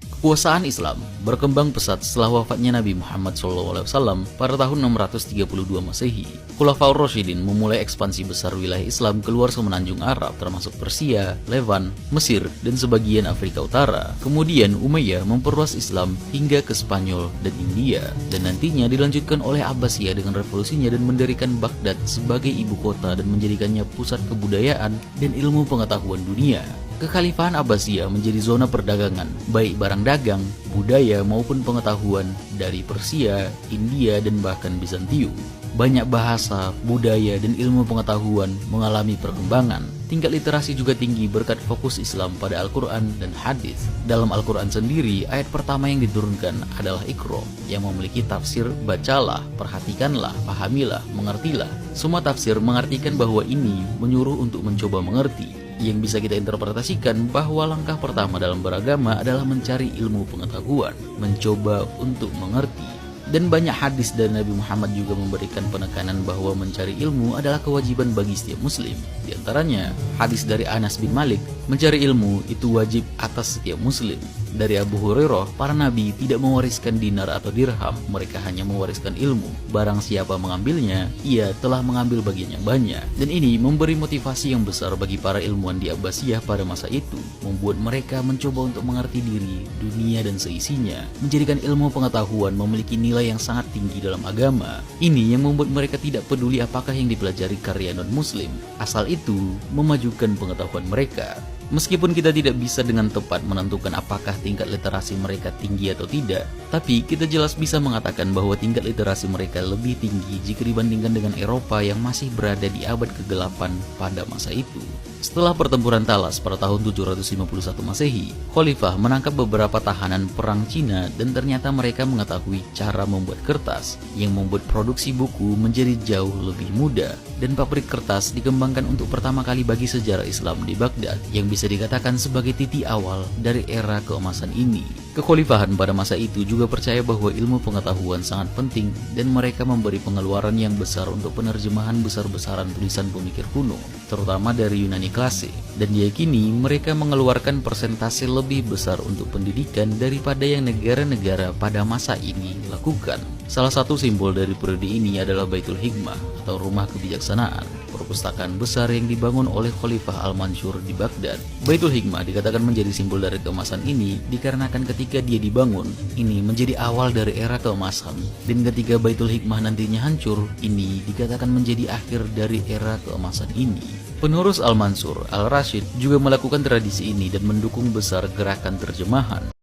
Kekuasaan Islam berkembang pesat setelah wafatnya Nabi Muhammad SAW pada tahun 632 Masehi. Khulafaur Rasyidin memulai ekspansi besar wilayah Islam keluar semenanjung Arab termasuk Persia, Levan, Mesir, dan sebagian Afrika Utara. Kemudian Umayyah memperluas Islam hingga ke Spanyol dan India, dan nantinya dilanjutkan oleh Abbasiyah dengan revolusinya dan mendirikan Baghdad sebagai ibu kota dan menjadikannya pusat kebudayaan dan ilmu pengetahuan dunia. Kekhalifahan Abbasiyah menjadi zona perdagangan, baik barang dagang, budaya maupun pengetahuan dari Persia, India, dan bahkan Bizantium. Banyak bahasa, budaya, dan ilmu pengetahuan mengalami perkembangan. Tingkat literasi juga tinggi berkat fokus Islam pada Al-Quran dan Hadis. Dalam Al-Quran sendiri, ayat pertama yang diturunkan adalah Iqra, yang memiliki tafsir bacalah, perhatikanlah, pahamilah, mengertilah. Semua tafsir mengartikan bahwa ini menyuruh untuk mencoba mengerti, yang bisa kita interpretasikan bahwa langkah pertama dalam beragama adalah mencari ilmu pengetahuan, mencoba untuk mengerti. Dan banyak hadis dari Nabi Muhammad juga memberikan penekanan bahwa mencari ilmu adalah kewajiban bagi setiap muslim. Di antaranya, hadis dari Anas bin Malik, mencari ilmu itu wajib atas setiap muslim. Dari Abu Hurairah, para nabi tidak mewariskan dinar atau dirham, mereka hanya mewariskan ilmu. Barang siapa mengambilnya, ia telah mengambil bagian yang banyak. Dan ini memberi motivasi yang besar bagi para ilmuwan di Abbasiyah pada masa itu, membuat mereka mencoba untuk mengerti diri, dunia dan seisinya, menjadikan ilmu pengetahuan memiliki nilai yang sangat tinggi dalam agama. Ini yang membuat mereka tidak peduli apakah yang dipelajari karya non-muslim, asal itu memajukan pengetahuan mereka. Meskipun kita tidak bisa dengan tepat menentukan apakah tingkat literasi mereka tinggi atau tidak, tapi kita jelas bisa mengatakan bahwa tingkat literasi mereka lebih tinggi jika dibandingkan dengan Eropa yang masih berada di abad ke-8 pada masa itu. Setelah pertempuran Talas pada tahun 751 Masehi, Khalifah menangkap beberapa tahanan perang Cina dan ternyata mereka mengetahui cara membuat kertas, yang membuat produksi buku menjadi jauh lebih mudah, dan pabrik kertas dikembangkan untuk pertama kali bagi sejarah Islam di Baghdad, yang bisa dikatakan sebagai titik awal dari era keemasan ini. Kekhalifahan pada masa itu juga percaya bahwa ilmu pengetahuan sangat penting dan mereka memberi pengeluaran yang besar untuk penerjemahan besar-besaran tulisan pemikir kuno, terutama dari Yunani klasik, dan diyakini mereka mengeluarkan persentase lebih besar untuk pendidikan daripada yang negara-negara pada masa ini lakukan. Salah satu simbol dari periode ini adalah Baitul Hikmah atau rumah kebijaksanaan, perpustakaan besar yang dibangun oleh Khalifah Al-Mansur di Baghdad. Baitul Hikmah dikatakan menjadi simbol dari keemasan ini dikarenakan ketika dia dibangun, ini menjadi awal dari era keemasan, dan ketika Baitul Hikmah nantinya hancur, ini dikatakan menjadi akhir dari era keemasan ini. Penerus Al-Mansur, Al-Rashid juga melakukan tradisi ini dan mendukung besar gerakan terjemahan.